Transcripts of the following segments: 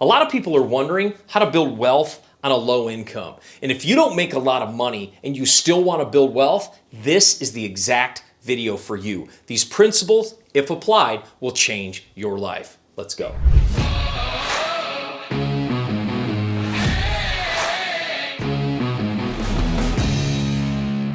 A lot of people are wondering how to build wealth on a low income. And if you don't make a lot of money and you still want to build wealth, this is the exact video for you. These principles, if applied, will change your life. Let's go.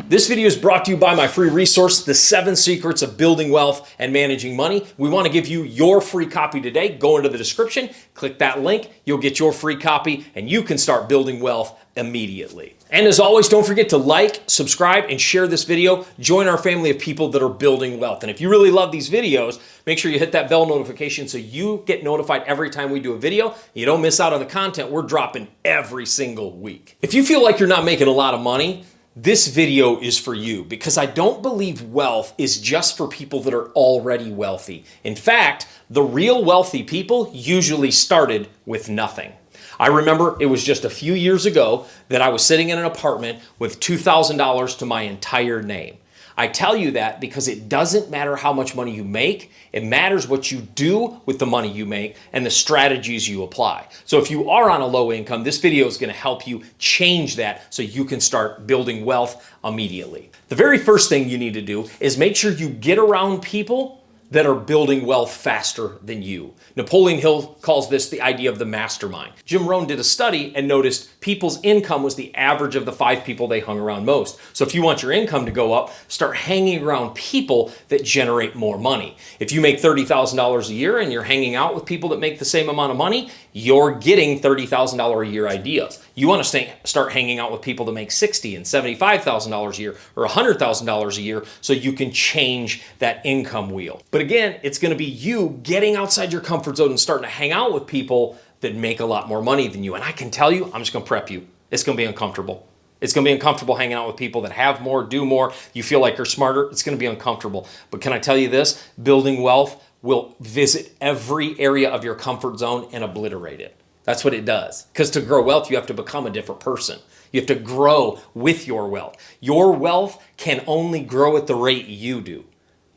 This video is brought to you by my free resource, The 7 Secrets of Building Wealth and Managing Money. We want to give you your free copy today. Go into the description, click that link, you'll get your free copy, and you can start building wealth immediately. And as always, don't forget to like, subscribe, and share this video. Join our family of people that are building wealth. And if you really love these videos, make sure you hit that bell notification so you get notified every time we do a video. You don't miss out on the content we're dropping every single week. If you feel like you're not making a lot of money, this video is for you because I don't believe wealth is just for people that are already wealthy. In fact, the real wealthy people usually started with nothing. I remember it was just a few years ago that I was sitting in an apartment with $2,000 to my entire name. I tell you that because it doesn't matter how much money you make. It matters what you do with the money you make and the strategies you apply. So if you are on a low income, this video is going to help you change that so you can start building wealth immediately. The very first thing you need to do is make sure you get around people that are building wealth faster than you. Napoleon Hill calls this the idea of the mastermind. Jim Rohn did a study and noticed people's income was the average of the 5 people they hung around most. So if you want your income to go up, start hanging around people that generate more money. If you make $30,000 a year and you're hanging out with people that make the same amount of money, you're getting $30,000 a year ideas. You want to start hanging out with people that make $60,000 and $75,000 a year or $100,000 a year so you can change that income wheel. But again, it's going to be you getting outside your comfort zone and starting to hang out with people that make a lot more money than you. And I can tell you, I'm just going to prep you, it's going to be uncomfortable. It's going to be uncomfortable hanging out with people that have more, do more. You feel like you're smarter. It's going to be uncomfortable. But can I tell you this? Building wealth will visit every area of your comfort zone and obliterate it. That's what it does. Because to grow wealth, you have to become a different person. You have to grow with your wealth. Your wealth can only grow at the rate you do.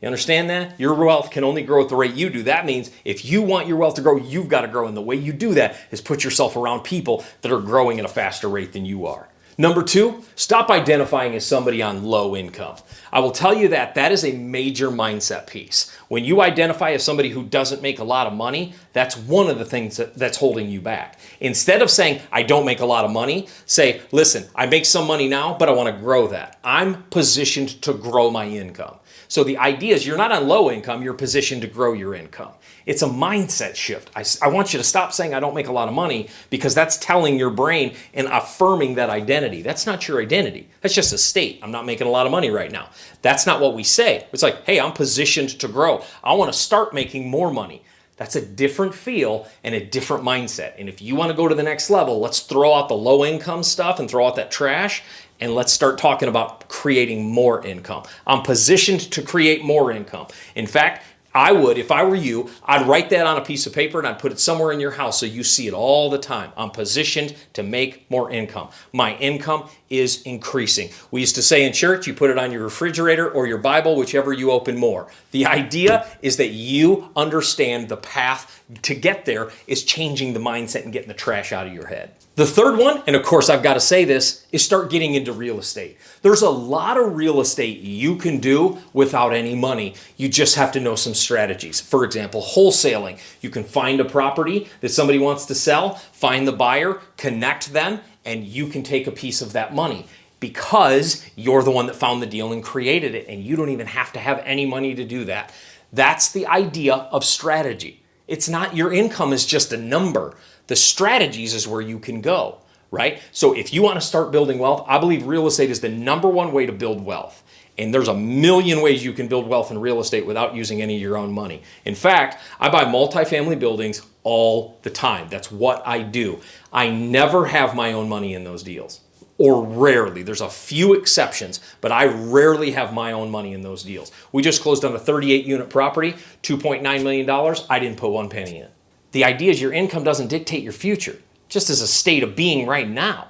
You understand that? Your wealth can only grow at the rate you do. That means if you want your wealth to grow, you've got to grow. And the way you do that is put yourself around people that are growing at a faster rate than you are. Number 2, stop identifying as somebody on low income. I will tell you that that is a major mindset piece. When you identify as somebody who doesn't make a lot of money, that's one of the things that's holding you back. Instead of saying, I don't make a lot of money, say, listen, I make some money now, but I want to grow that. I'm positioned to grow my income. So the idea is you're not on low income, you're positioned to grow your income. It's a mindset shift. I want you to stop saying I don't make a lot of money because that's telling your brain and affirming that identity. That's not your identity. That's just a state. I'm not making a lot of money right now. That's not what we say. It's like, hey, I'm positioned to grow. I want to start making more money. That's a different feel and a different mindset. And if you want to go to the next level, let's throw out the low income stuff and throw out that trash. And let's start talking about creating more income. I'm positioned to create more income. In fact, I would, if I were you, I'd write that on a piece of paper and I'd put it somewhere in your house so you see it all the time. I'm positioned to make more income. My income is increasing. We used to say in church, you put it on your refrigerator or your Bible, whichever you open more. The idea is that you understand the path to get there is changing the mindset and getting the trash out of your head. The third one, and of course I've got to say this, is start getting into real estate. There's a lot of real estate you can do without any money. You just have to know some strategies. For example, wholesaling. You can find a property that somebody wants to sell, find the buyer, connect them, and you can take a piece of that money because you're the one that found the deal and created it, and you don't even have to have any money to do that. That's the idea of strategy. It's not your income is just a number. The strategies is where you can go, right? So if you want to start building wealth, I believe real estate is the number one way to build wealth. And there's a million ways you can build wealth in real estate without using any of your own money. In fact, I buy multifamily buildings all the time. That's what I do. I never have my own money in those deals. Or rarely. There's a few exceptions, but I rarely have my own money in those deals. We just closed on a 38-unit property, $2.9 million. I didn't put one penny in. The idea is your income doesn't dictate your future, just as a state of being right now.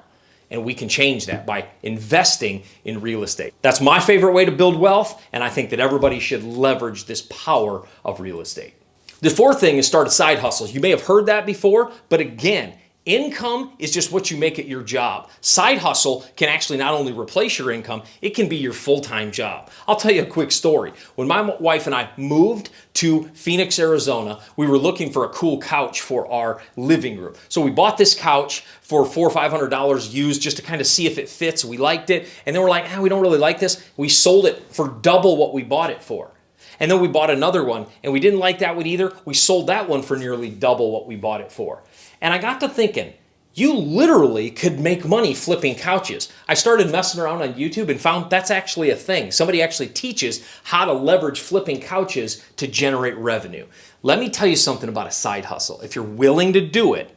And we can change that by investing in real estate. That's my favorite way to build wealth, and I think that everybody should leverage this power of real estate. The fourth thing is start a side hustle. You may have heard that before, but again, income is just what you make at your job. Side hustle can actually not only replace your income, it can be your full-time job. I'll tell you a quick story. When my wife and I moved to Phoenix, Arizona, we were looking for a cool couch for our living room. So we bought this couch for $400 or $500 used just to kind of see if it fits. We liked it. And then we're like, we don't really like this. We sold it for double what we bought it for. And then we bought another one and we didn't like that one either. We sold that one for nearly double what we bought it for. And I got to thinking, you literally could make money flipping couches. I started messing around on YouTube and found that's actually a thing. Somebody actually teaches how to leverage flipping couches to generate revenue. Let me tell you something about a side hustle. If you're willing to do it,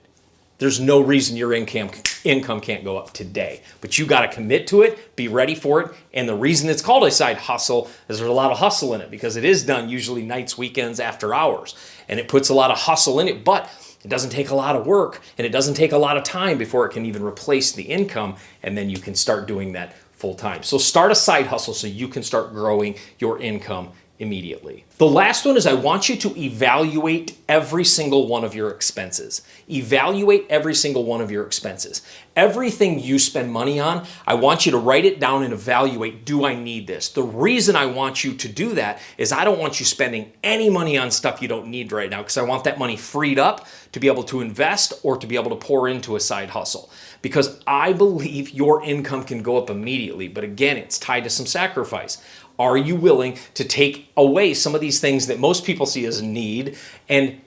there's no reason your income can't go up today. But you got to commit to it, be ready for it. And the reason it's called a side hustle is there's a lot of hustle in it because it is done usually nights, weekends, after hours. And it puts a lot of hustle in it, but it doesn't take a lot of work and it doesn't take a lot of time before it can even replace the income. And then you can start doing that full time. So start a side hustle so you can start growing your income immediately. The last one is I want you to evaluate every single one of your expenses. Evaluate every single one of your expenses. Everything you spend money on, I want you to write it down and evaluate, do I need this? The reason I want you to do that is I don't want you spending any money on stuff you don't need right now because I want that money freed up to be able to invest or to be able to pour into a side hustle. Because I believe your income can go up immediately, but again, it's tied to some sacrifice. Are you willing to take away some of these things that most people see as a need and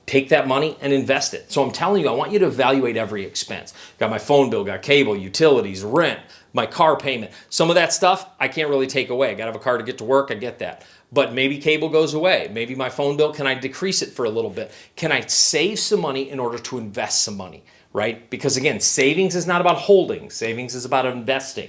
take that money and invest it? So I'm telling you, I want you to evaluate every expense. Got my phone bill, got cable, utilities, rent, my car payment. Some of that stuff I can't really take away. I got to have a car to get to work, I get that. But maybe cable goes away. Maybe my phone bill, can I decrease it for a little bit? Can I save some money in order to invest some money, right? Because again, savings is not about holding. Savings is about investing.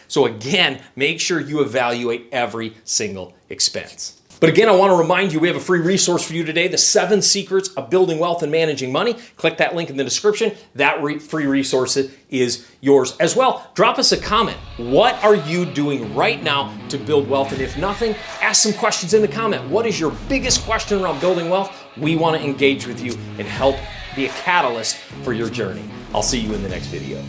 So again, make sure you evaluate every single expense. But again, I want to remind you, we have a free resource for you today, the 7 Secrets of Building Wealth and Managing Money. Click that link in the description. That free resource is yours as well. Drop us a comment. What are you doing right now to build wealth? And if nothing, ask some questions in the comment. What is your biggest question around building wealth? We want to engage with you and help be a catalyst for your journey. I'll see you in the next video.